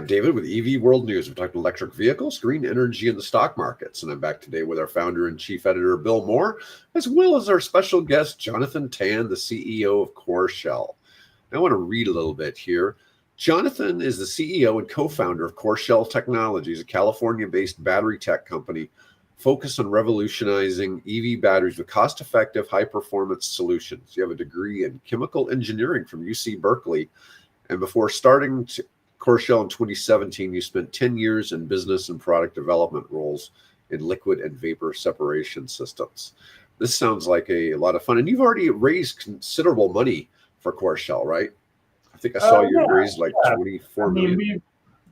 I'm David with EV World News. We're talking electric vehicles, green energy, and the stock markets. And I'm back today with our founder and chief editor, Bill Moore, as well as our special guest, Jonathan Tan, the CEO of Coreshell. I want to read a little bit here. Jonathan is the CEO and co-founder of Coreshell Technologies, a California-based battery tech company focused on revolutionizing EV batteries with cost-effective, high-performance solutions. You have a degree in chemical engineering from UC Berkeley, and before starting Coreshell in 2017, you spent 10 years in business and product development roles in liquid and vapor separation systems. This sounds like a lot of fun, and you've already raised considerable money for Coreshell, right? I think I saw you raised like 24 million.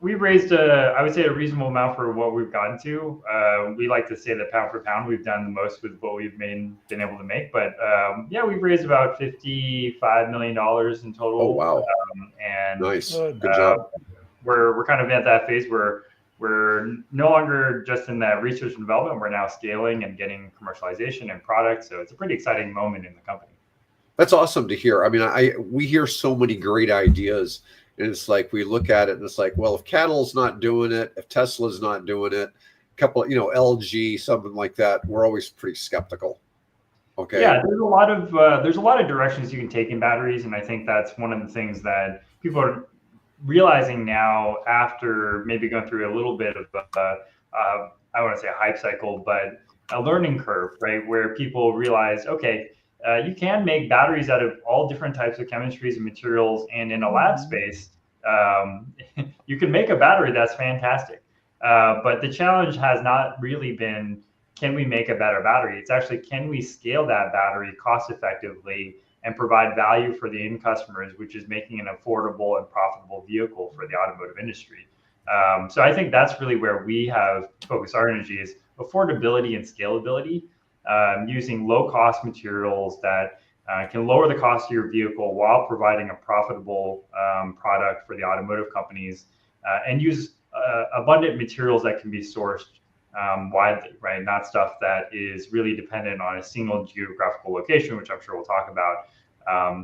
We've raised, I would say, a reasonable amount for what we've gotten to. We like to say that pound for pound, we've done the most with what we've been able to make. But yeah, we've raised about $55 million in total. Oh, wow. And nice. Good job. We're kind of at that phase where we're no longer just in that research and development. We're now scaling and getting commercialization and products. So it's a pretty exciting moment in the company. That's awesome to hear. I mean, we hear so many great ideas. And it's like, we look at it and it's like, well, if Cattle's not doing it, if Tesla's not doing it, a couple, LG, something like that, we're always pretty skeptical. Okay. Yeah, there's a lot of directions you can take in batteries. And I think that's one of the things that people are realizing now after maybe going through a little bit of I want to say a hype cycle, but a learning curve, right? Where people realize, okay, you can make batteries out of all different types of chemistries and materials, and in a lab space, you can make a battery that's fantastic. But the challenge has not really been, can we make a better battery? It's actually, can we scale that battery cost effectively and provide value for the end customers, which is making an affordable and profitable vehicle for the automotive industry. So I think that's really where we have focused our energy, is affordability and scalability. Using low-cost materials that can lower the cost of your vehicle while providing a profitable product for the automotive companies, and use abundant materials that can be sourced widely, right? Not stuff that is really dependent on a single geographical location, which I'm sure we'll talk about.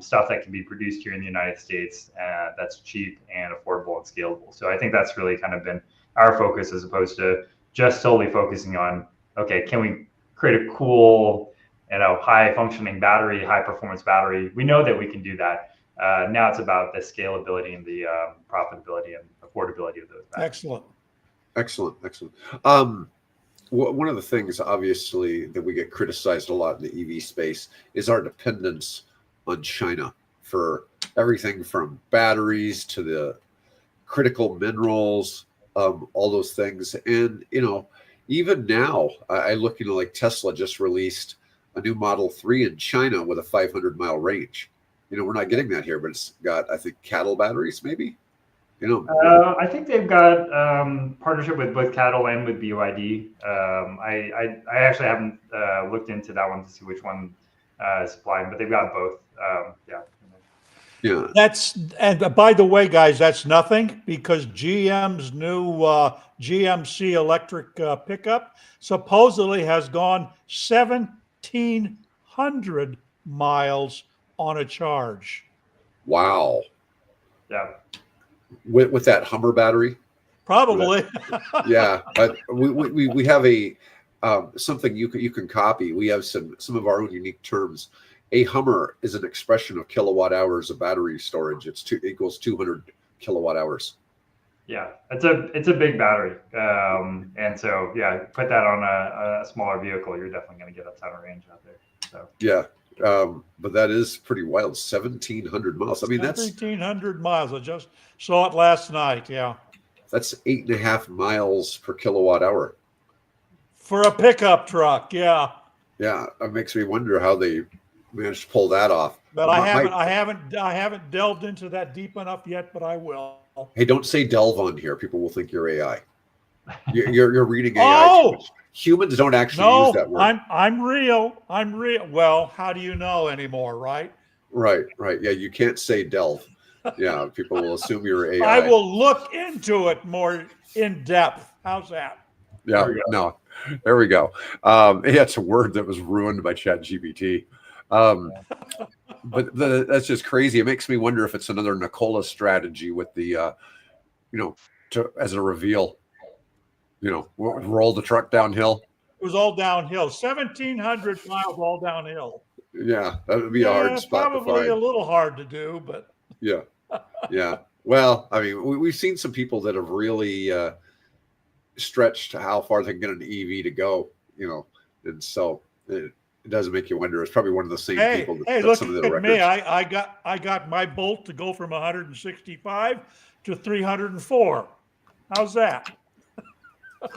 Stuff that can be produced here in the United States that's cheap and affordable and scalable. So I think that's really kind of been our focus, as opposed to just solely focusing on, okay, can we create a cool, high functioning battery, high performance battery. We know that we can do that. Now it's about the scalability and the profitability and affordability of those batteries. Excellent. One of the things, obviously, that we get criticized a lot in the EV space is our dependence on China for everything from batteries to the critical minerals, all those things. And, even now, I look, like Tesla just released a new Model 3 in China with a 500-mile range. We're not getting that here, but it's got, I think, Cattle batteries, maybe. I think they've got partnership with both Cattle and with BYD. I actually haven't looked into that one to see which one is supplying, but they've got both. Yeah. And by the way, guys, that's nothing, because GM's new GMC electric pickup supposedly has gone 1,700 miles on a charge. Wow. Yeah. With that Hummer battery? Probably. Yeah. But we have a something you can copy. We have some of our own unique terms. A Hummer is an expression of kilowatt hours of battery storage. It equals 200 kilowatt hours. Yeah, it's a big battery, and so yeah, put that on a smaller vehicle, you're definitely going to get a ton of range out there. So yeah, but that is pretty wild. 1,700 miles. I mean, that's 1,700 miles. I just saw it last night. Yeah, that's 8.5 miles per kilowatt hour for a pickup truck. Yeah. Yeah, it makes me wonder how they managed to pull that off. But I haven't delved into that deep enough yet, but I will. Hey, don't say delve on here. People will think you're AI. You're reading AI. Oh! Humans don't actually use that word. I'm real. Well, how do you know anymore, right? Right. Yeah, you can't say delve. Yeah, people will assume you're AI. I will look into it more in depth. How's that? Yeah, there we go. Yeah, it's a word that was ruined by ChatGPT. But that's just crazy. It makes me wonder if it's another Nikola strategy with the, as a reveal? Roll the truck downhill. It was all downhill. 1,700 miles all downhill. Yeah, that would be a hard spot to Probably find. a little hard to do, but Yeah. Well, I mean, we've seen some people that have really stretched how far they can get an EV to go, and so it doesn't make you wonder. It's probably one of the same people that look some of the at records. me. I got my Bolt to go from 165 to 304. How's that?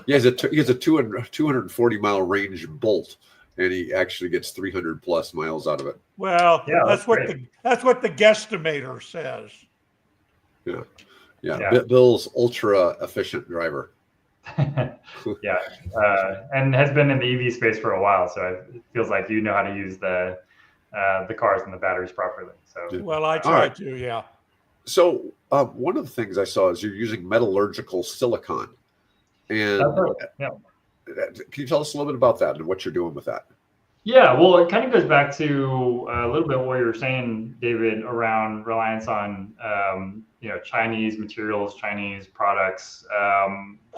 He has a 240 mile range Bolt, and he actually gets 300 plus miles out of it. Well, Yeah, that's what the guesstimator says. Yeah. Bill's ultra efficient driver. Yeah, and has been in the EV space for a while, so it feels like you know how to use the cars and the batteries properly. So well, I try to. Yeah. So one of the things I saw is you're using metallurgical silicon, and that's right. Yeah. Can you tell us a little bit about that and what you're doing with that? Yeah, well, it kind of goes back to a little bit what you were saying, David, around reliance on Chinese materials, Chinese products.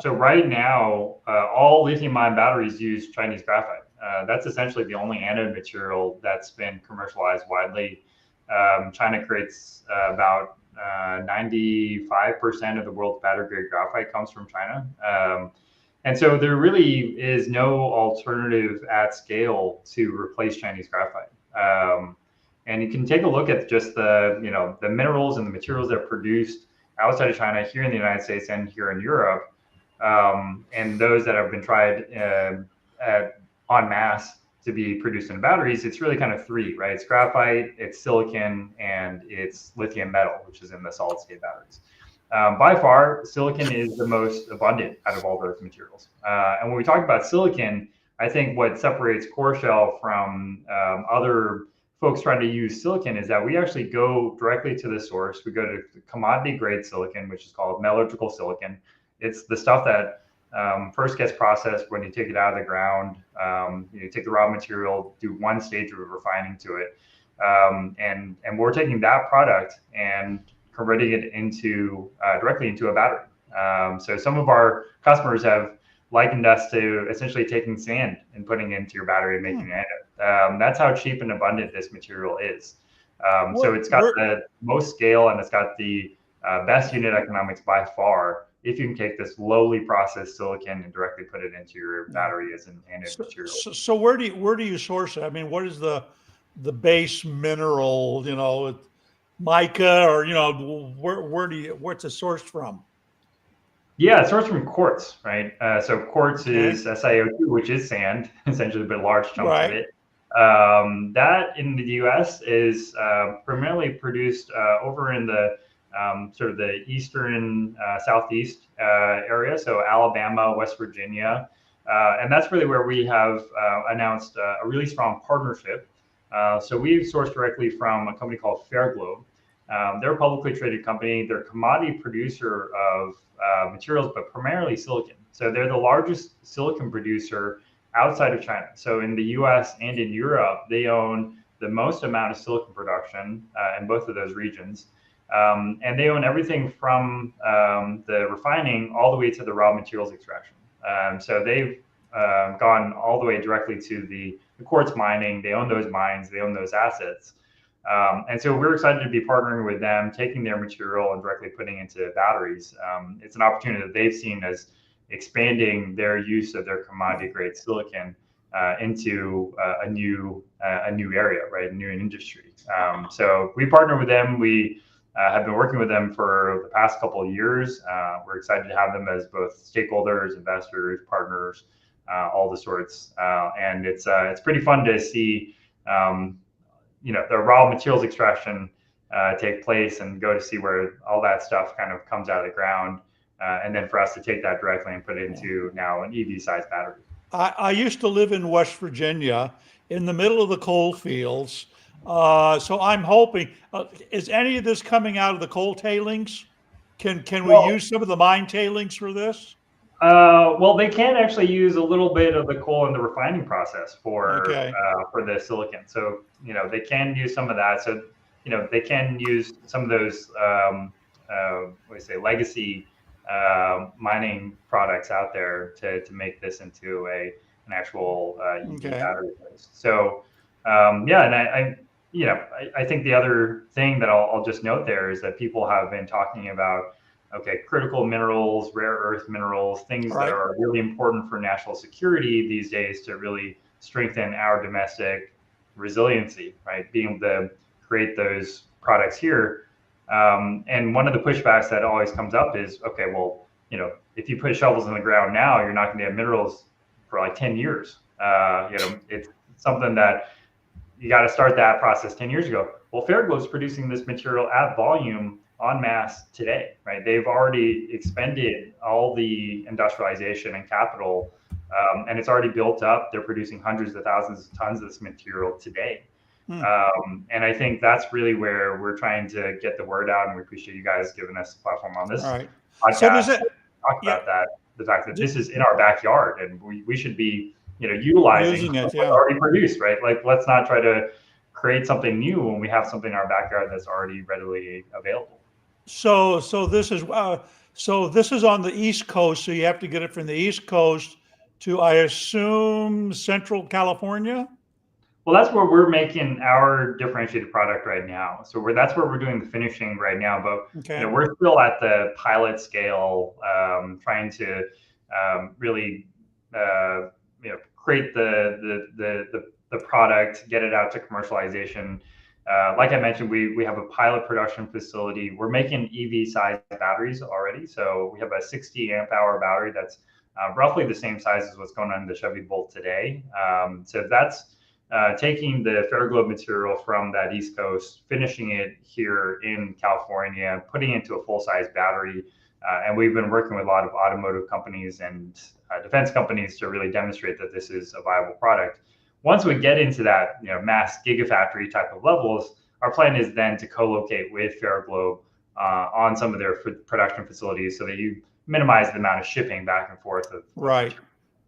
So right now, all lithium-ion batteries use Chinese graphite. That's essentially the only anode material that's been commercialized widely. China creates about 95% of the world's battery-grade graphite comes from China. And so there really is no alternative at scale to replace Chinese graphite. And you can take a look at just the minerals and the materials that are produced outside of China, here in the United States and here in Europe, and those that have been tried en masse to be produced in batteries. It's really kind of three, right? It's graphite, it's silicon, and it's lithium metal, which is in the solid state batteries. By far, silicon is the most abundant out of all those materials. And when we talk about silicon, I think what separates Coreshell from other folks trying to use silicon is that we actually go directly to the source. We go to commodity grade silicon, which is called metallurgical silicon. It's the stuff that first gets processed when you take it out of the ground. You take the raw material, do one stage of refining to it. And we're taking that product and converting it into directly into a battery. So some of our customers have likened us to essentially taking sand and putting it into your battery and making it. That's how cheap and abundant this material is. So it's got the most scale, and it's got the best unit economics by far, if you can take this lowly processed silicon and directly put it into your battery as an anode material. So where do you source it? I mean, what is the base mineral? Mica, or where's it sourced from? Yeah, it's sourced from quartz, right? So quartz is SiO2, which is sand, essentially, but large chunks of it. That in the U.S. is primarily produced over in the sort of the eastern southeast area, so Alabama, West Virginia, and that's really where we have announced a really strong partnership. So we've sourced directly from a company called Fairglobe. They're a publicly traded company. They're a commodity producer of materials, but primarily silicon. So they're the largest silicon producer outside of China. So in the US and in Europe, they own the most amount of silicon production in both of those regions. And they own everything from the refining all the way to the raw materials extraction. So they've gone all the way directly to the quartz mining. They own those mines, they own those assets. And so we're excited to be partnering with them, taking their material and directly putting into batteries. It's an opportunity that they've seen as expanding their use of their commodity grade silicon into a new area, right? A new industry. So we partner with them. We have been working with them for the past couple of years. We're excited to have them as both stakeholders, investors, partners, all the sorts. And it's pretty fun to see the raw materials extraction take place and go to see where all that stuff kind of comes out of the ground. And then for us to take that directly and put it into now an EV-sized battery. I used to live in West Virginia in the middle of the coal fields. So I'm hoping, is any of this coming out of the coal tailings? Can we use some of the mine tailings for this? Well, they can actually use a little bit of the coal in the refining process for the silicon. So, they can use some of that. So, they can use some of those, legacy mining products out there to make this into an actual EV Okay. battery place. So yeah, and I think the other thing that I'll just note there is that people have been talking about, okay, critical minerals, rare earth minerals, things that Right. are really important for national security these days to really strengthen our domestic resiliency, right? Being able to create those products here. And one of the pushbacks that always comes up is, okay, well, if you put shovels in the ground now, you're not going to have minerals for like 10 years. It's something that you got to start that process 10 years ago. Well, Fairglobe's producing this material at volume en masse today, right? They've already expended all the industrialization and capital, and it's already built up. They're producing hundreds of thousands of tons of this material today. And I think that's really where we're trying to get the word out, and we appreciate you guys giving us a platform on this Right. podcast So does to it? talk Yeah. about that, the fact that this is in our backyard, and we should be utilizing Using it, what's yeah. already produced, right? Like, let's not try to create something new when we have something in our backyard that's already readily available. So this is on the East Coast. So you have to get it from the East Coast to, I assume, Central California. Well, that's where we're making our differentiated product right now. So that's where we're doing the finishing right now. But Okay. we're still at the pilot scale, trying to really create the product, get it out to commercialization. Like I mentioned, we have a pilot production facility. We're making EV size batteries already. So we have a 60 amp hour battery that's roughly the same size as what's going on in the Chevy Bolt today. So that's taking the Fairglobe material from that East Coast, finishing it here in California, putting it into a full-size battery. And we've been working with a lot of automotive companies and defense companies to really demonstrate that this is a viable product. Once we get into that mass gigafactory type of levels, our plan is then to co-locate with Fairglobe on some of their production facilities so that you minimize the amount of shipping back and forth. Right.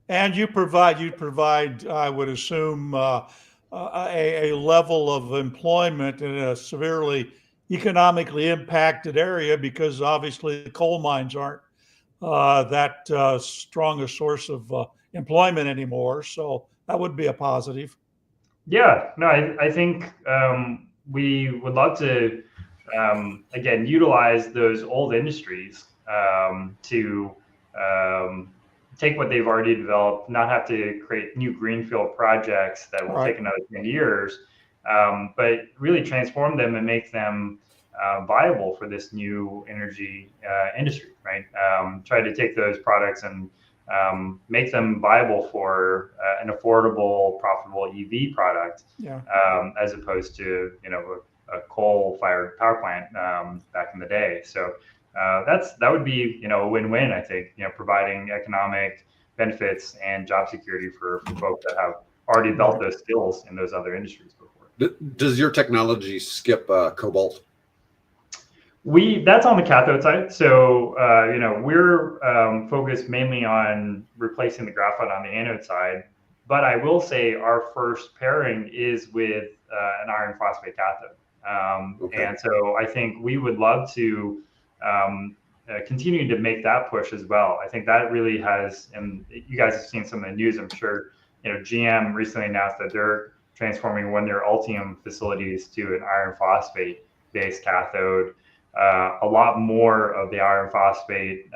And you provide, I would assume, a level of employment in a severely economically impacted area, because obviously the coal mines aren't that strong a source of employment anymore. So that would be a positive. Yeah, no, I think we would love to, again, utilize those old industries to take what they've already developed, not have to create new greenfield projects that will take another 10 years, but really transform them and make them viable for this new energy industry, right? Try to take those products and make them viable for an affordable, profitable EV product, as opposed to a coal-fired power plant back in the day. So that would be a win-win, I think. Providing economic benefits and job security for folks that have already developed those skills in those other industries before. Does your technology skip cobalt? That's on the cathode side. So, we're focused mainly on replacing the graphite on the anode side. But I will say our first pairing is with an iron phosphate cathode. And so I think we would love to continue to make that push as well. I think that really has, and you guys have seen some of the news, I'm sure, GM recently announced that they're transforming one of their Ultium facilities to an iron phosphate based cathode. A lot more of the iron phosphate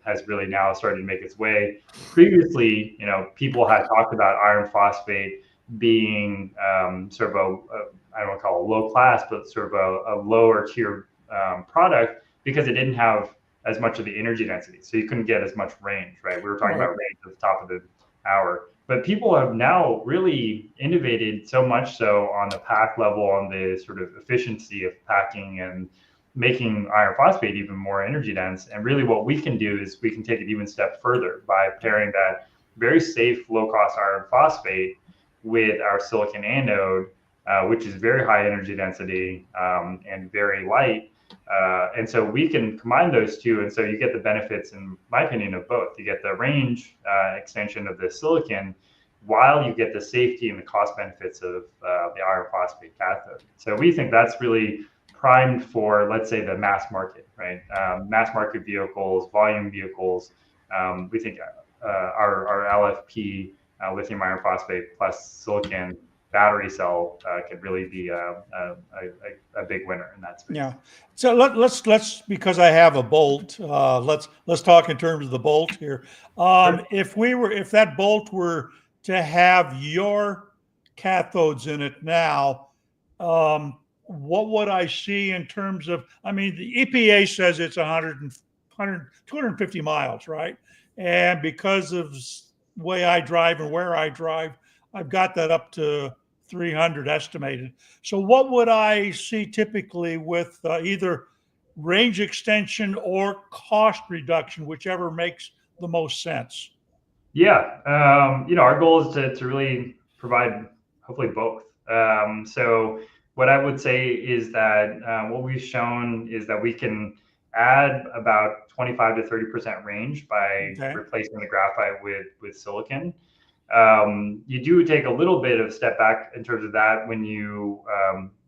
has really now started to make its way. Previously, people had talked about iron phosphate being sort of I don't want to call it low class, but sort of a lower tier product, because it didn't have as much of the energy density. So you couldn't get as much range, right? We were talking about range at the top of the hour. But people have now really innovated so much so on the pack level, on the sort of efficiency of packing and making iron phosphate even more energy dense. And really what we can do is we can take it even a step further by pairing that very safe, low cost iron phosphate with our silicon anode, which is very high energy density and very light. And so we can combine those two. And so you get the benefits, in my opinion, of both. You get the range extension of the silicon, while you get the safety and the cost benefits of the iron phosphate cathode. So we think that's really primed for, let's say, the mass market, right? Mass market vehicles, volume vehicles. We think our LFP, lithium iron phosphate plus silicon battery cell could really be a big winner in that space. Yeah. So let's because I have a bolt. Let's talk in terms of the bolt here. Sure. If that bolt were to have your cathodes in it now, what would I see in terms of? I mean, the EPA says it's 250 miles, right? And because of the way I drive and where I drive, I've got that up to 300 estimated. So what would I see typically with either range extension or cost reduction, whichever makes the most sense? Yeah, our goal is to really provide hopefully both. So what I would say is that what we've shown is that we can add about 25 to 30% range by replacing the graphite with silicon. You do take a little bit of a step back in terms of that when you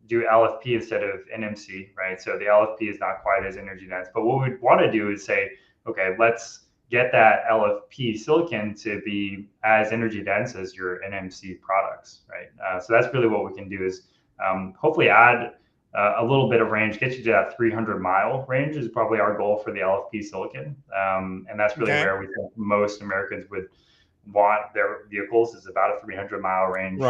do LFP instead of NMC, right? So the LFP is not quite as energy dense. But what we'd want to do is say, okay, let's get that LFP silicon to be as energy dense as your NMC products, right? So that's really what we can do is hopefully add a little bit of range, get you to that 300-mile range is probably our goal for the LFP silicon. And that's really where we think most Americans would want their vehicles is about a 300-mile range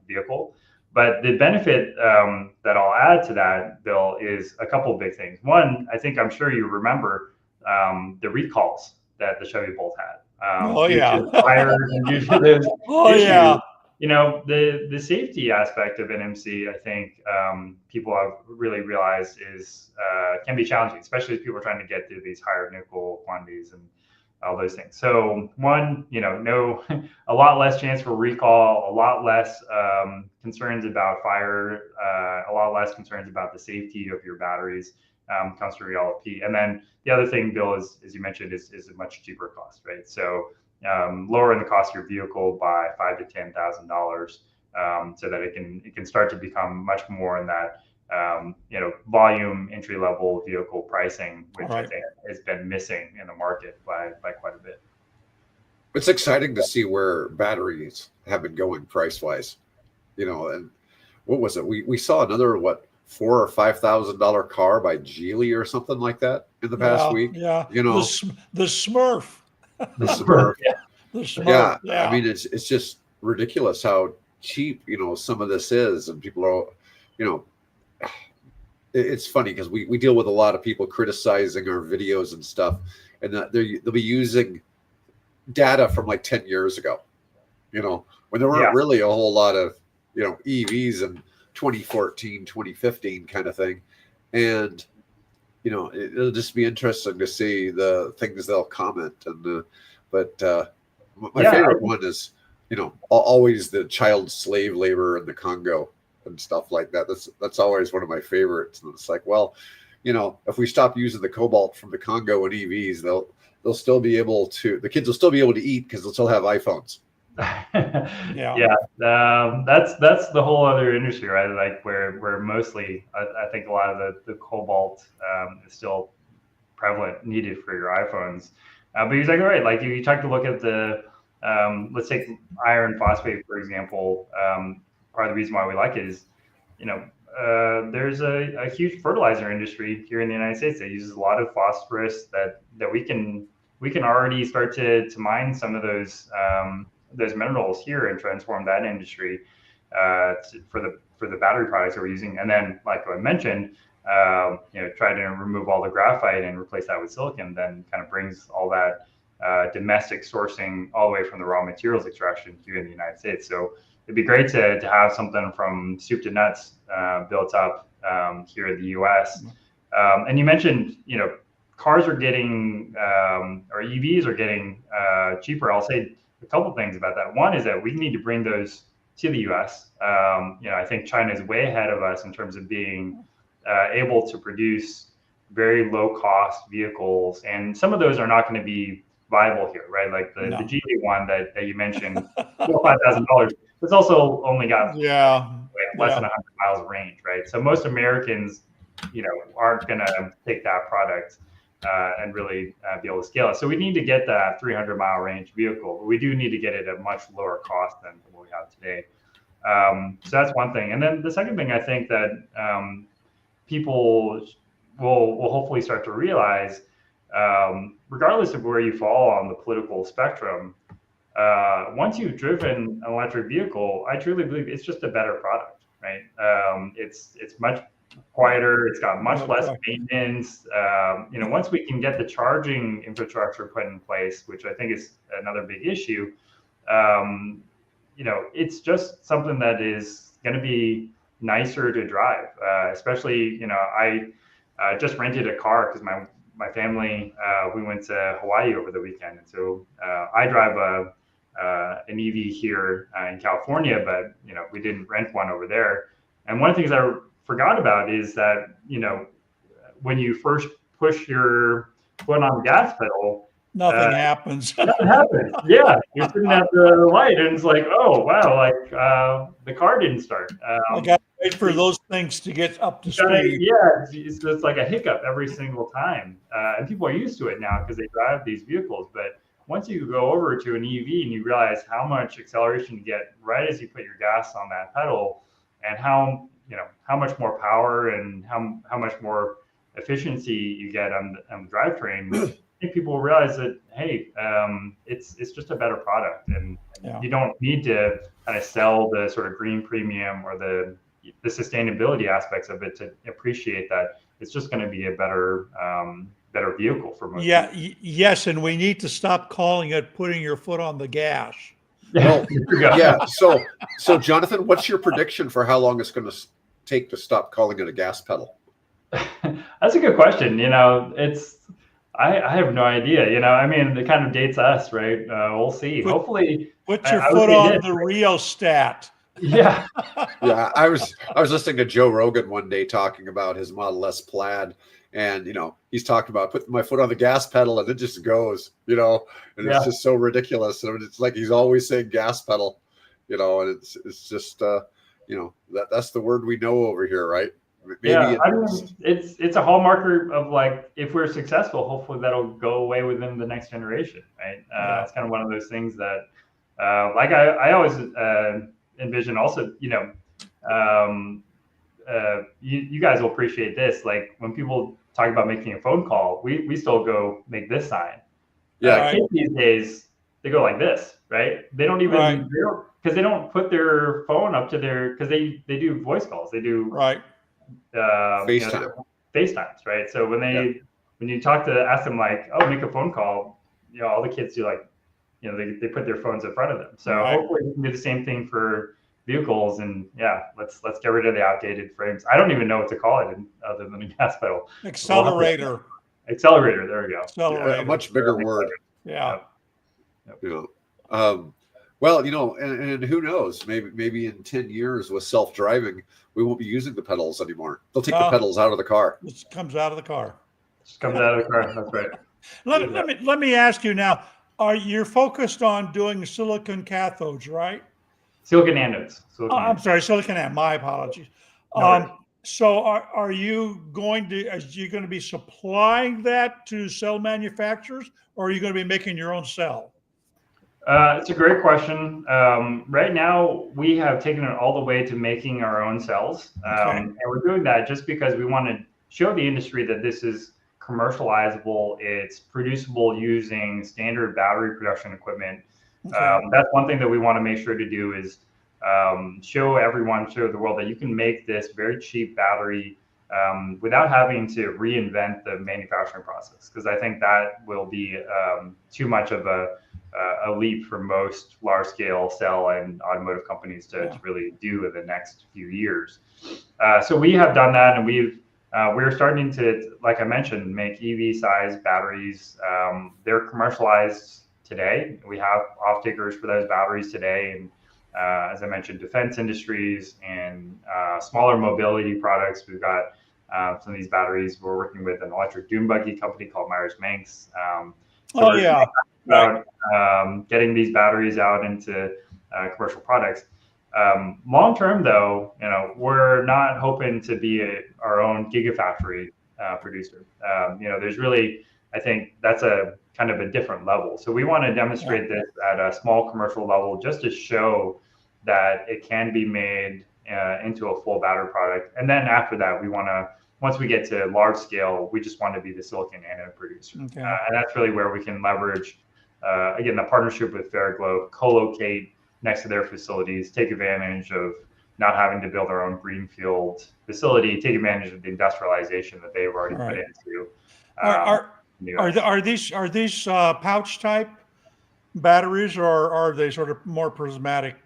vehicle. But the benefit that I'll add to that, Bill, is a couple of big things. One, I'm sure you remember the recalls that the Chevy Bolt had. Due to fires and due to those issues. The safety aspect of NMC, I think people have really realized can be challenging, especially as people are trying to get through these higher nickel quantities and all those things. So one, a lot less chance for recall, a lot less concerns about fire, a lot less concerns about the safety of your batteries comes through LFP. And then the other thing, Bill, is, as you mentioned, is a much cheaper cost, right? So lowering the cost of your vehicle by $5,000 to $10,000 so that it can start to become much more in that volume entry level vehicle pricing, which I think has been missing in the market by quite a bit. It's exciting to see where batteries have been going price wise, and what was it? We saw another $4,000 or $5,000 car by Geely or something like that in the past week. Yeah, the Smurf. The Smurf. The Smurf. Yeah. I mean, it's just ridiculous how cheap some of this is, and people are, it's funny because we deal with a lot of people criticizing our videos and stuff, and they'll be using data from like 10 years ago, when there weren't really a whole lot of EVs in 2014, 2015 kind of thing. And it'll just be interesting to see the things they'll comment. And my favorite one is always the child slave labor in the Congo and stuff like that. That's always one of my favorites. And it's like, well, if we stop using the cobalt from the Congo and EVs, they'll still be able to, the kids will still be able to eat because they'll still have iPhones. That's the whole other industry, right? Like where mostly I think a lot of the cobalt is still prevalent, needed for your iPhones. But you're exactly right. Like you talk to look at the let's take iron phosphate, for example. Part of the reason why we like it is, there's a huge fertilizer industry here in the United States that uses a lot of phosphorus that we can already start to mine some of those minerals here and transform that industry for the battery products that we're using. And then, like I mentioned, try to remove all the graphite and replace that with silicon, then kind of brings all that domestic sourcing all the way from the raw materials extraction here in the United States. So it'd be great to have something from soup to nuts built up here in the U.S. And you mentioned, cars are getting, or EVs are getting cheaper. I'll say a couple things about that. One is that we need to bring those to the U.S. I think China is way ahead of us in terms of being able to produce very low-cost vehicles, and some of those are not going to be viable here, right? Like the Geely one that you mentioned, $5,000. It's also only got less than 100 miles of range, right? So most Americans aren't going to take that product and really be able to scale it. So we need to get that 300-mile range vehicle, but we do need to get it at much lower cost than what we have today. So that's one thing. And then the second thing I think that people will hopefully start to realize, regardless of where you fall on the political spectrum, once you've driven an electric vehicle, I truly believe it's just a better product, right? It's much quieter. It's got much less maintenance. Once we can get the charging infrastructure put in place, which I think is another big issue, it's just something that is going to be nicer to drive. Especially, I just rented a car because my family, we went to Hawaii over the weekend, and so I drive an EV here in California, but we didn't rent one over there. And one of the things I forgot about is that when you first push your foot on the gas pedal, nothing happens. Nothing happens. Yeah, you're sitting at the light, and it's like, oh wow, like the car didn't start. I got to wait for those things to get up to speed. Yeah, it's like a hiccup every single time, and people are used to it now because they drive these vehicles. But once you go over to an EV and you realize how much acceleration you get right as you put your gas on that pedal, and how much more power and how much more efficiency you get on the drivetrain, I think people will realize that, hey, it's just a better product, and you don't need to kind of sell the sort of green premium or the sustainability aspects of it to appreciate that it's just going to be a better vehicle for most people. Yes, and we need to stop calling it putting your foot on the gas. Well, yeah. So Jonathan, what's your prediction for how long it's going to take to stop calling it a gas pedal? That's a good question. I have no idea. I mean, it kind of dates us, right? We'll see. Hopefully, put your foot on the rheostat. Yeah. Yeah. I was listening to Joe Rogan one day talking about his Model S Plaid, and he's talking about putting my foot on the gas pedal and it just goes, and it's just so ridiculous. And it's like he's always saying gas pedal, and it's just that's the word we know over here, right? Maybe I mean, it's a hallmarker of, like, if we're successful, hopefully that'll go away within the next generation, right? It's kind of one of those things that, like I always envision. Also, you guys will appreciate this. Like when people talk about making a phone call, we still go make this sign. Yeah. Kids these days, they go like this, right? They don't even because they don't put their phone up to because they do voice calls. They do FaceTimes, right? So when you ask them like, oh, make a phone call, all the kids do like, they put their phones in front of them. So hopefully we can do the same thing for vehicles, and let's get rid of the outdated frames. I don't even know what to call it other than a gas pedal. Accelerator. Accelerator. There we go. Accelerator. A much bigger word. Yeah. Well, and who knows? Maybe in 10 years with self-driving, we won't be using the pedals anymore. They'll take the pedals out of the car. It comes out of the car. Comes out of the car. That's right. Let me ask you now. You're focused on doing silicon cathodes, right? Silicon anodes. I'm sorry, silicon anode. My apologies. So are you going to be supplying that to cell manufacturers, or are you going to be making your own cell? It's a great question. Right now, we have taken it all the way to making our own cells. And we're doing that just because we want to show the industry that this is commercializable. It's producible using standard battery production equipment. That's one thing that we want to make sure to do is show the world that you can make this very cheap battery without having to reinvent the manufacturing process. Because I think that will be too much of a leap for most large-scale cell and automotive companies to really do in the next few years. So we have done that, and we're starting to, like I mentioned, make EV-sized batteries. They're commercialized today. We have off-takers for those batteries today, and as I mentioned, defense industries and smaller mobility products. We've got some of these batteries. We're working with an electric dune buggy company called Myers-Manx. About getting these batteries out into commercial products. Long term, though, we're not hoping to be our own gigafactory producer. There's really, I think that's a kind of a different level. So we want to demonstrate this at a small commercial level just to show that it can be made into a full battery product. And then after that, once we get to large scale, we just want to be the silicon anode producer. Okay. And that's really where we can leverage, again, the partnership with Fairglow, co-locate next to their facilities, take advantage of not having to build our own greenfield facility, take advantage of the industrialization that they've already put into. Are these pouch type batteries, or are they sort of more prismatic?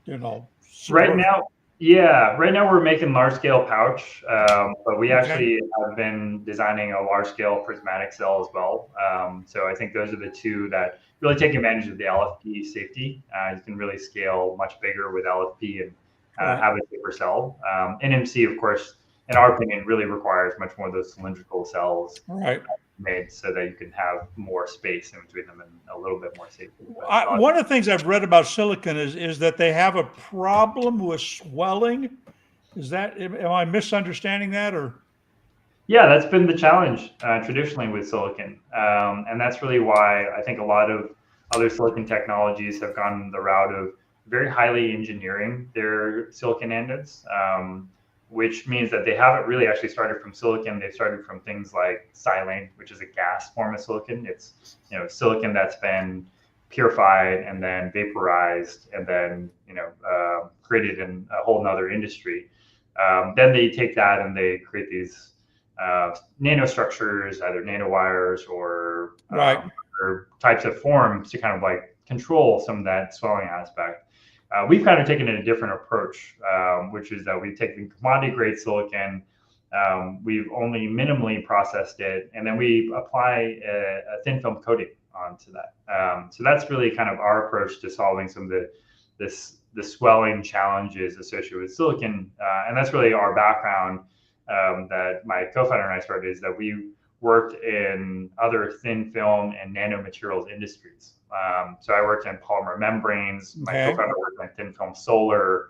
Right now, we're making large scale pouch, but we actually have been designing a large scale prismatic cell as well. So I think those are the two that really take advantage of the LFP safety. You can really scale much bigger with LFP and have a safer cell. NMC, of course, in our opinion, really requires much more of those cylindrical cells made so that you can have more space in between them and a little bit more safety. One of the things I've read about silicon is that they have a problem with swelling. Am I misunderstanding that, or? Yeah, that's been the challenge traditionally with silicon. And that's really why I think a lot of other silicon technologies have gone the route of very highly engineering their silicon anodes, which means that they haven't really actually started from silicon. They've started from things like silane, which is a gas form of silicon. It's silicon that's been purified and then vaporized and then created in a whole nother industry. Then they take that and they create these nanostructures, either nanowires or types of forms to kind of like control some of that swelling aspect. We've kind of taken a different approach, which is that we've taken commodity grade silicon, we've only minimally processed it, and then we apply a thin film coating onto that. So that's really kind of our approach to solving some of the swelling challenges associated with silicon. And that's really our background that my co-founder and I started, is that we worked in other thin film and nanomaterials industries. So I worked in polymer membranes. My co-founder worked in thin film solar.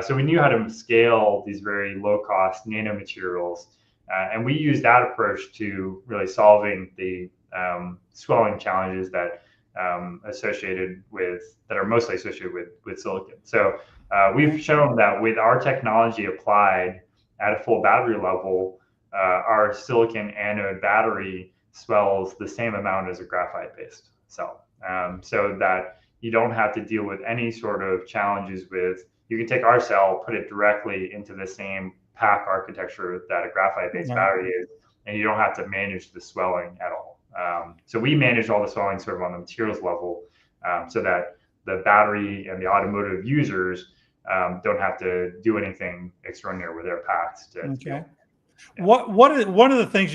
So we knew how to scale these very low cost nanomaterials. And we used that approach to really solving the swelling challenges that are mostly associated with silicon. So we've shown that with our technology applied at a full battery level, our silicon anode battery swells the same amount as a graphite based cell. So that you don't have to deal with any sort of challenges you can take our cell, put it directly into the same pack architecture that a graphite based battery is, and you don't have to manage the swelling at all. So we manage all the swelling sort of on the materials level, so that the battery and the automotive users don't have to do anything extraordinary with their packs. One of the things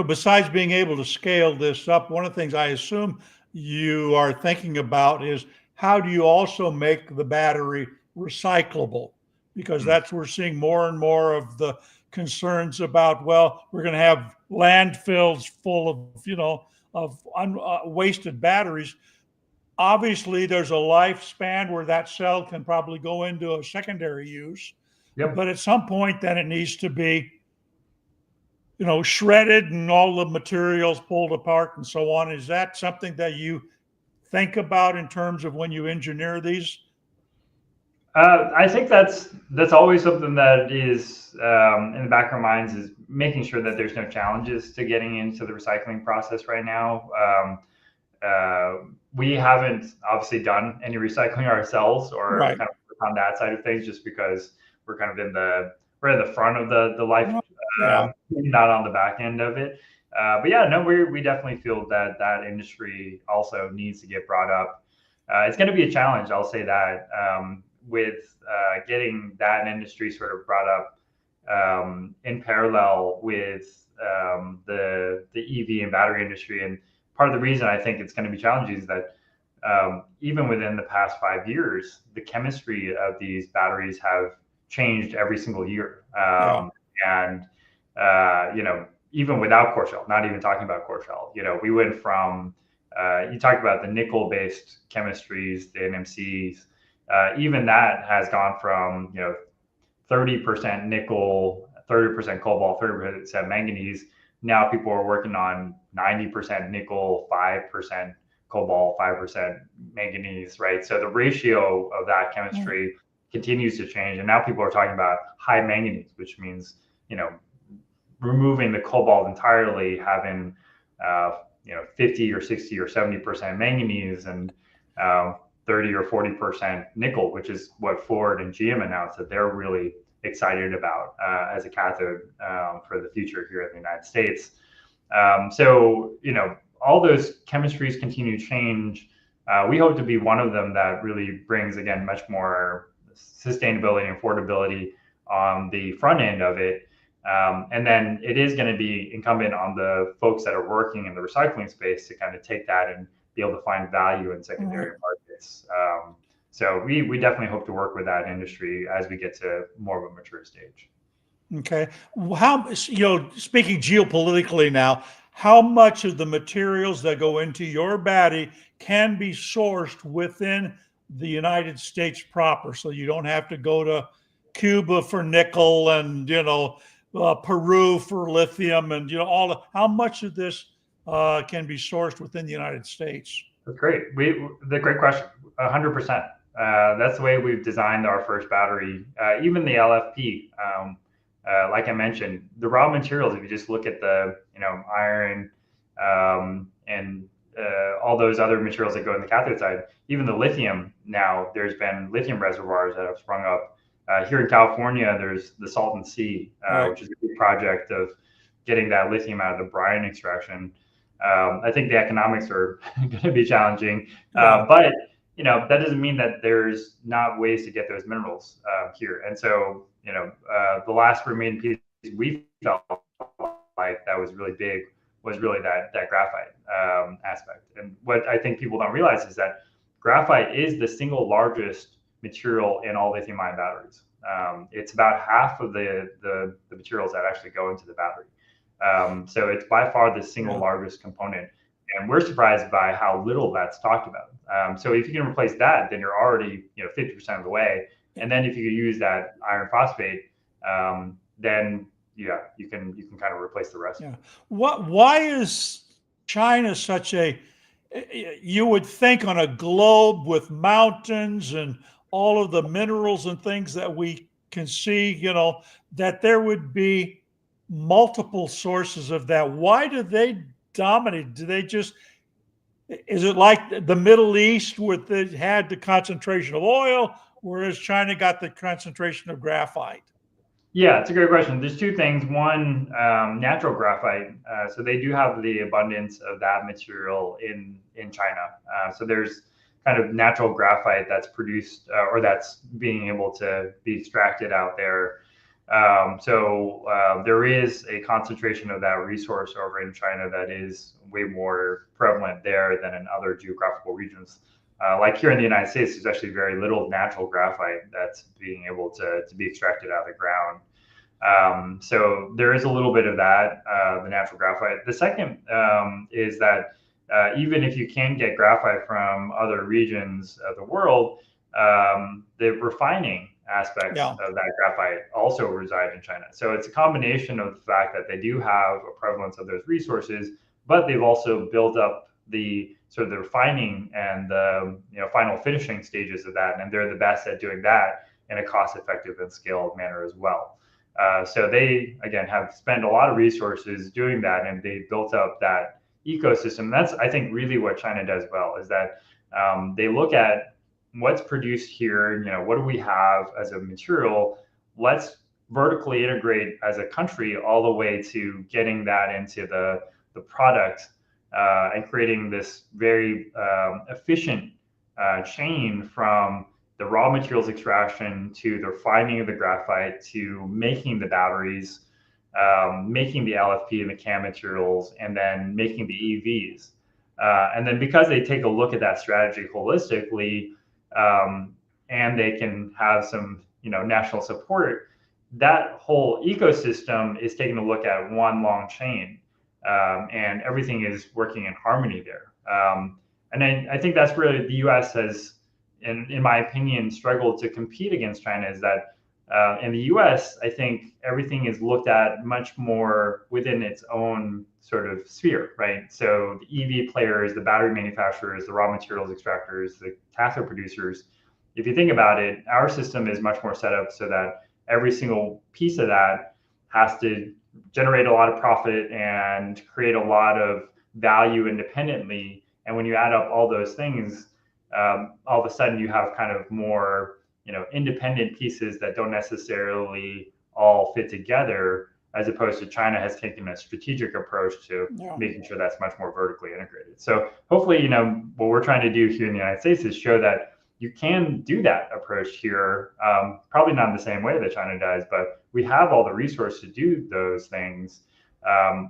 besides being able to scale this up, one of the things I assume you are thinking about is how do you also make the battery recyclable? Because we're seeing more and more of the concerns about, we're going to have landfills full of wasted batteries. Obviously, there's a lifespan where that cell can probably go into a secondary use. But at some point, then it needs to be shredded and all the materials pulled apart and so on. Is that something that you think about in terms of when you engineer these? I think that's always something that is in the back of our minds, is making sure that there's no challenges to getting into the recycling process right now. We haven't obviously done any recycling ourselves or kind of on that side of things, just because we're kind of in the front of the life, not on the back end of it. But yeah, no, we definitely feel that industry also needs to get brought up. It's going to be a challenge, I'll say that, with getting that industry sort of brought up in parallel with the EV and battery industry. And part of the reason I think it's going to be challenging is that even within the past 5 years, the chemistry of these batteries have changed every single year. And even without Coreshell, not even talking about Coreshell, we went from you talked about the nickel-based chemistries, the NMCs, even that has gone from 30% nickel, 30% cobalt, 30% manganese. Now people are working on 90% nickel, 5% cobalt, 5% manganese, right? So the ratio of that chemistry continues to change, and now people are talking about high manganese, which means removing the cobalt entirely, having 50 or 60 or 70% manganese and 30 or 40% nickel, which is what Ford and GM announced that they're really excited about as a cathode for the future here in the United States. So all those chemistries continue to change. We hope to be one of them that really brings, again, much more sustainability and affordability on the front end of it. And then it is going to be incumbent on the folks that are working in the recycling space to kind of take that and be able to find value in secondary markets. So we definitely hope to work with that industry as we get to more of a mature stage. Okay. How, speaking geopolitically now, how much of the materials that go into your battery can be sourced within the United States proper? So you don't have to go to Cuba for nickel and, Peru for lithium and, how much of this can be sourced within the United States? That's great. The great question, 100%. That's the way we've designed our first battery, even the LFP. Like I mentioned, the raw materials, if you just look at the, iron and all those other materials that go in the cathode side, even the lithium now, there's been lithium reservoirs that have sprung up. Here in California, there's the Salton Sea, which is a big project of getting that lithium out of the brine extraction. I think the economics are going to be challenging, but that doesn't mean that there's not ways to get those minerals here. And so, the last remaining piece we felt like that was really big was really that graphite aspect. And what I think people don't realize is that graphite is the single largest material in all lithium-ion batteries. It's about half of the materials that actually go into the battery. So it's by far the single largest component. And we're surprised by how little that's talked about. So if you can replace that, then you're already 50% of the way. And then if you use that iron phosphate, then you can kind of replace the rest. Yeah. Why is China such a? You would think on a globe with mountains and all of the minerals and things that we can see, that there would be multiple sources of that. Why do they dominate? Do they just? Is it like the Middle East where they had the concentration of oil, whereas China got the concentration of graphite? Yeah, it's a great question. There's two things. One, natural graphite. So they do have the abundance of that material in China. So there's kind of natural graphite that's produced or that's being able to be extracted out there. So there is a concentration of that resource over in China that is way more prevalent there than in other geographical regions. Like here in the United States, there's actually very little natural graphite that's being able to be extracted out of the ground. So there is a little bit of that, the natural graphite. The second is that even if you can get graphite from other regions of the world, the refining aspects of that graphite also reside in China. So it's a combination of the fact that they do have a prevalence of those resources, but they've also built up the sort of the refining and the final finishing stages of that, and they're the best at doing that in a cost-effective and scaled manner as well. So they again have spent a lot of resources doing that, and they built up that ecosystem. That's, I think, really what China does well, is that they look at what's produced here, what do we have as a material? Let's vertically integrate as a country all the way to getting that into the product and creating this very efficient chain from the raw materials extraction to the refining of the graphite to making the batteries, making the LFP and the CAM materials, and then making the EVs. And then because they take a look at that strategy holistically, and they can have some national support, that whole ecosystem is taking a look at one long chain, and everything is working in harmony there. And I think that's where the U.S. has in my opinion, struggle to compete against China is that in the US, I think everything is looked at much more within its own sort of sphere, right? So the EV players, the battery manufacturers, the raw materials extractors, the cathode producers, if you think about it, our system is much more set up so that every single piece of that has to generate a lot of profit and create a lot of value independently. And when you add up all those things, all of a sudden you have kind of more independent pieces that don't necessarily all fit together, as opposed to China has taken a strategic approach to making sure that's much more vertically integrated. So hopefully, what we're trying to do here in the United States is show that you can do that approach here, probably not in the same way that China does, but we have all the resources to do those things.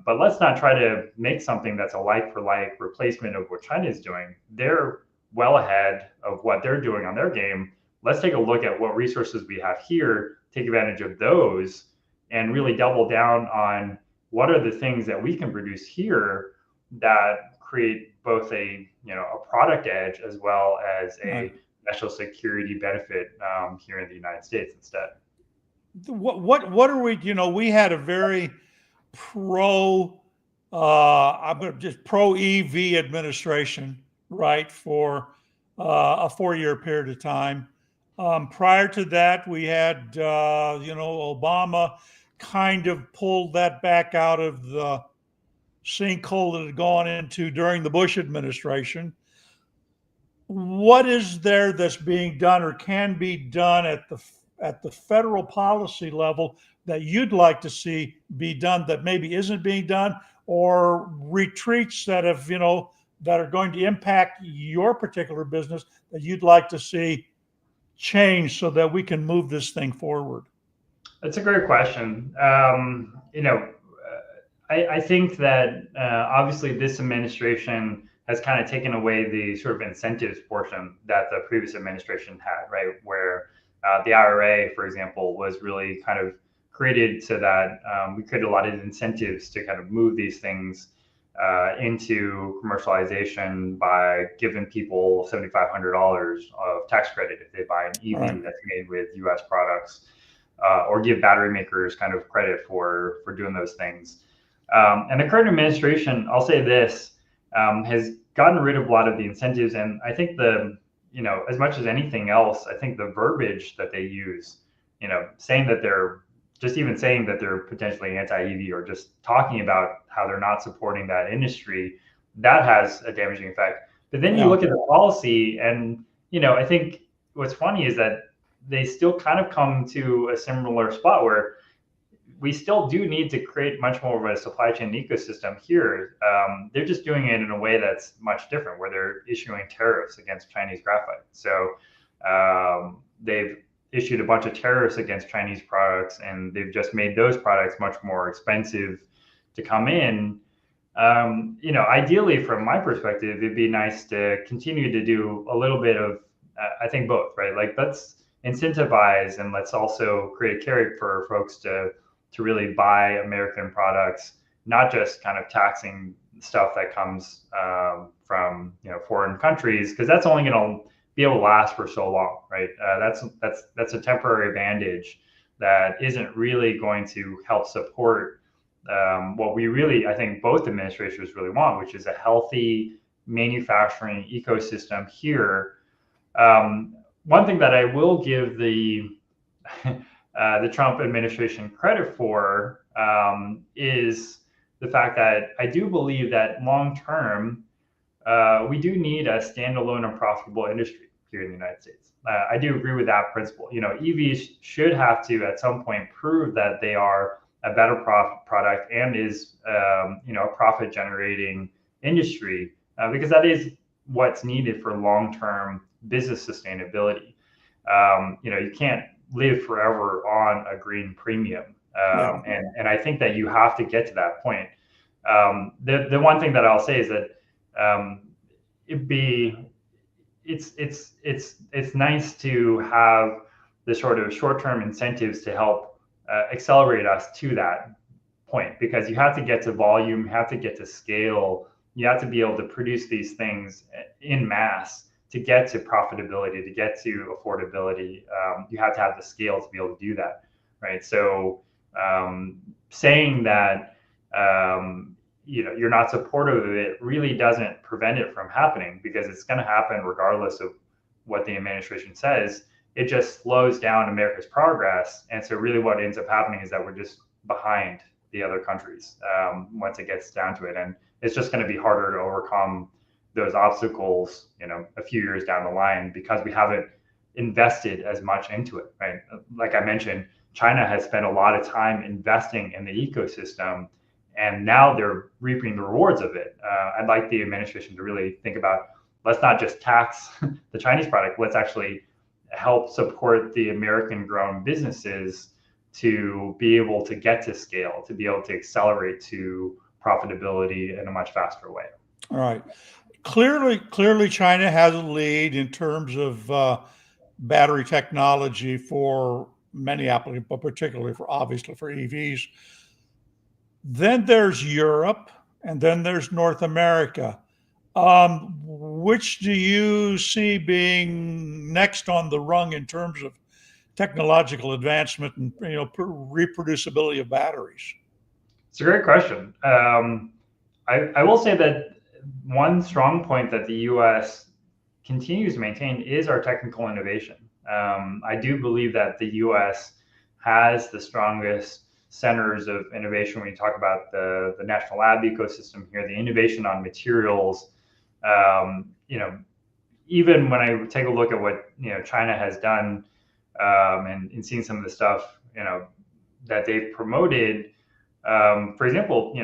But let's not try to make something that's a like-for-like replacement of what China is doing. They're well ahead of what they're doing on their game. Let's take a look at what resources we have here, take advantage of those, and really double down on what are the things that we can produce here that create both a product edge as well as a national security benefit here in the United States instead. What are we? We had a very pro EV administration, right, for a 4-year period of time. Prior to that, we had, Obama kind of pulled that back out of the sinkhole that had gone into during the Bush administration. What is there that's being done or can be done at the federal policy level that you'd like to see be done that maybe isn't being done, or retreats that have, that are going to impact your particular business that you'd like to see change so that we can move this thing forward? That's a great question. I think that obviously this administration has kind of taken away the sort of incentives portion that the previous administration had, right? Where the IRA, for example, was really kind of created so that we created a lot of incentives to kind of move these things into commercialization by giving people $7,500 of tax credit if they buy an EV that's made with U.S. products, or give battery makers kind of credit for doing those things. And the current administration, I'll say this, has gotten rid of a lot of the incentives. And I think as much as anything else, I think the verbiage that they use, saying that they're potentially anti-EV, or just talking about how they're not supporting that industry, that has a damaging effect. But then you look at the policy, and I think what's funny is that they still kind of come to a similar spot where we still do need to create much more of a supply chain ecosystem here. They're just doing it in a way that's much different, where they're issuing tariffs against Chinese graphite. So they've issued a bunch of tariffs against Chinese products, and they've just made those products much more expensive to come in. Ideally, from my perspective, it'd be nice to continue to do a little bit of, I think both, right? Like, let's incentivize, and let's also create a carrot for folks to really buy American products, not just kind of taxing stuff that comes from foreign countries, because that's only going to be able to last for so long, right? That's a temporary advantage that isn't really going to help support what we really, I think both administrations really want, which is a healthy manufacturing ecosystem here. One thing that I will give the Trump administration credit for is the fact that I do believe that long term, we do need a standalone and profitable industry here in the United States. I do agree with that principle. EVs should have to at some point prove that they are a better product and is a profit generating industry, because that is what's needed for long-term business sustainability. You can't live forever on a green premium. And I think that you have to get to that point. The one thing that I'll say is that it's nice to have the sort of short-term incentives to help accelerate us to that point, because you have to get to volume, you have to get to scale, you have to be able to produce these things in mass to get to profitability, to get to affordability, you have to have the scale to be able to do that, right? So saying that you're not supportive of it really doesn't prevent it from happening, because it's going to happen regardless of what the administration says. It just slows down America's progress, and so really what ends up happening is that we're just behind the other countries once it gets down to it, and it's just going to be harder to overcome those obstacles, a few years down the line, because we haven't invested as much into it, right? Like I mentioned, China has spent a lot of time investing in the ecosystem, and now they're reaping the rewards of it. I'd like the administration to really think about, let's not just tax the Chinese product, let's actually help support the American-grown businesses to be able to get to scale, to be able to accelerate to profitability in a much faster way. All right. Clearly, China has a lead in terms of battery technology for many applications, but particularly obviously for EVs. Then there's Europe, and then there's North America. Which do you see being next on the rung in terms of technological advancement and reproducibility of batteries? It's a great question. I will say that one strong point that the U.S. continues to maintain is our technical innovation. I do believe that the U.S. has the strongest centers of innovation when you talk about the national lab ecosystem here, the innovation on materials. Even when I take a look at what China has done and seeing some of the stuff that they've promoted. For example,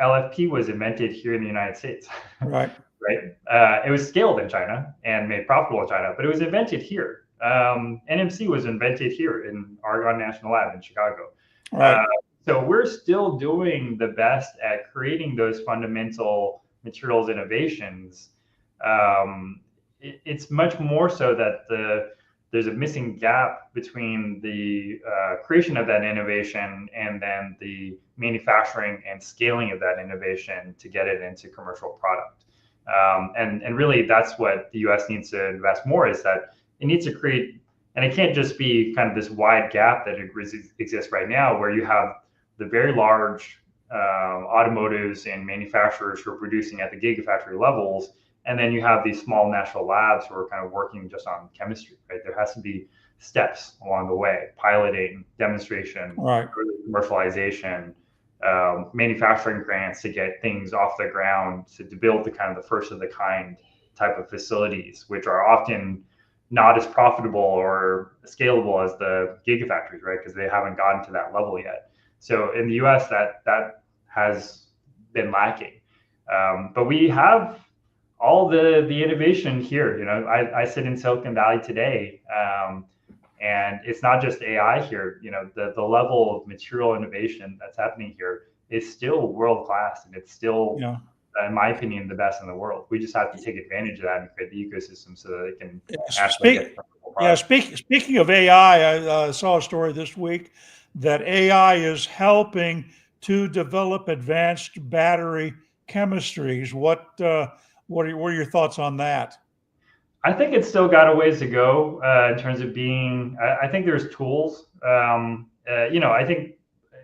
LFP was invented here in the United States. Right. Right. It was scaled in China and made profitable in China, but it was invented here. NMC was invented here in Argonne National Lab in Chicago. Right. So we're still doing the best at creating those fundamental materials innovations. It's much more so that there's a missing gap between the creation of that innovation and then the manufacturing and scaling of that innovation to get it into commercial product. And really, that's what the U.S. needs to invest more, is that it needs to create, and it can't just be kind of this wide gap that exists right now, where you have the very large automotives and manufacturers who are producing at the gigafactory levels, and then you have these small national labs who are kind of working just on chemistry, right? There has to be steps along the way: piloting, demonstration, right, commercialization, manufacturing grants to get things off the ground, to build the kind of the first of the kind type of facilities, which are often not as profitable or scalable as the gigafactories, right? Because they haven't gotten to that level yet. So in the U.S., that has been lacking. But we have all the innovation here. I sit in Silicon Valley today, and it's not just AI here. The level of material innovation that's happening here is still world class, and it's still, in my opinion, the best in the world. We just have to take advantage of that and create the ecosystem so that it can actually get products. Speaking of AI, I saw a story this week that AI is helping to develop advanced battery chemistries. What are your thoughts on that? I think it's still got a ways to go in terms of being. I think there's tools. I think,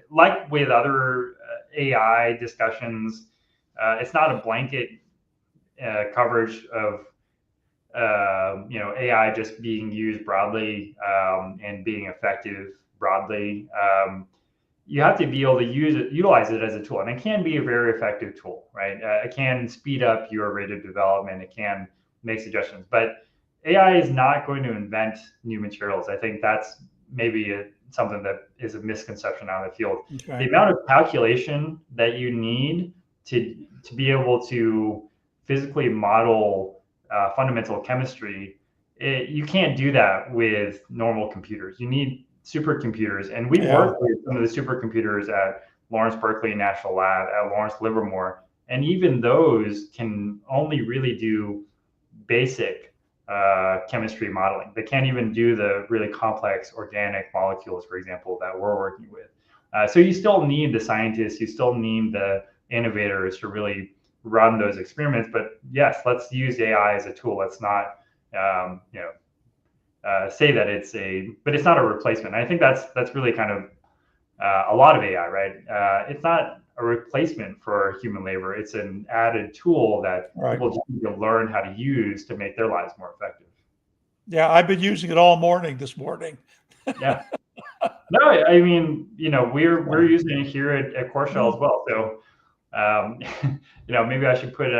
like with other AI discussions, it's not a blanket coverage of AI just being used broadly and being effective broadly. You have to be able to utilize it as a tool, and it can be a very effective tool, right? It can speed up your rate of development. It can make suggestions, but AI is not going to invent new materials. I think that's maybe something that is a misconception out of the field. Okay. The amount of calculation that you need to be able to physically model fundamental chemistry, you can't do that with normal computers. You need supercomputers, and we work with some of the supercomputers at Lawrence Berkeley National Lab, at Lawrence Livermore, and even those can only really do basic chemistry modeling. They can't even do the really complex organic molecules, for example, that we're working with. So you still need the scientists, you still need the innovators to really run those experiments. But yes, let's use AI as a tool. Let's not say that but it's not a replacement. I think that's really kind of a lot of AI, right? It's not a replacement for human labor. It's an added tool that people just need to learn how to use to make their lives more effective. Yeah, I've been using it all morning this morning. Yeah. No, I mean, we're using it here at Coreshell as well. So, maybe I should put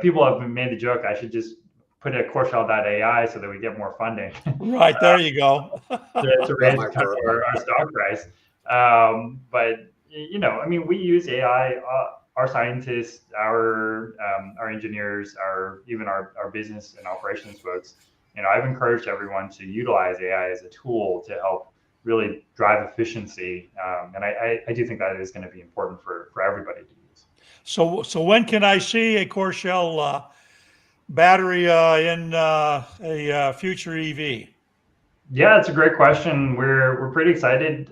people have made the joke, I should just put a Coreshell.ai so that we get more funding. Right, there you go. to raise kind of our stock price. But I mean, we use AI. Our scientists, our engineers, even our business and operations folks. I've encouraged everyone to utilize AI as a tool to help really drive efficiency, and I do think that is going to be important for everybody to use. So when can I see a Coreshell battery in a future EV? Yeah, it's a great question. We're pretty excited.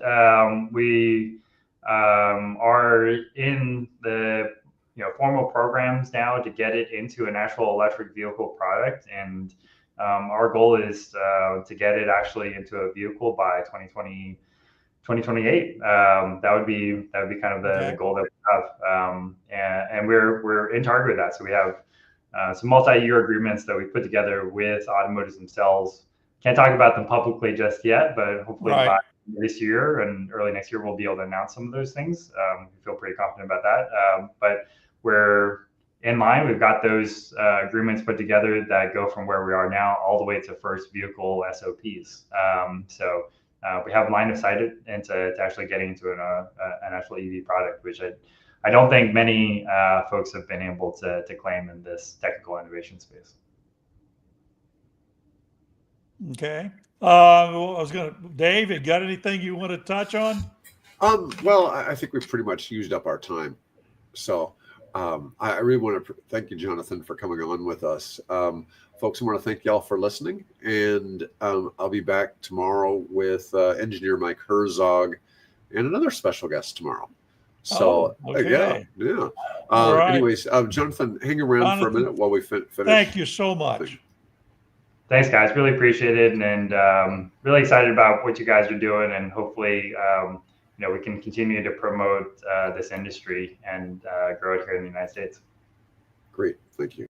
We are in the formal programs now to get it into an actual electric vehicle product, and our goal is to get it actually into a vehicle by 2028. That would be kind of the goal that we have, and we're in target with that. So we have some multi-year agreements that we put together with automotives themselves. Can't talk about them publicly just yet, but hopefully by this year and early next year, we'll be able to announce some of those things. We feel pretty confident about that. But we're in line. We've got those agreements put together that go from where we are now all the way to first vehicle SOPs. So we have line of sight into actually getting into an actual EV product, which I don't think many folks have been able to claim in this technical innovation space. Okay. Dave, you got anything you want to touch on? Well, I think we've pretty much used up our time. So I really want to thank you, Jonathan, for coming on with us. Folks, I want to thank y'all for listening. And I'll be back tomorrow with engineer Mike Herzog and another special guest tomorrow. So, yeah. Right. Anyways, Jonathan, hang around for a minute while we finish. Thank you so much. Thanks, guys. Really appreciate it, and really excited about what you guys are doing, and hopefully, we can continue to promote this industry and grow it here in the United States. Great. Thank you.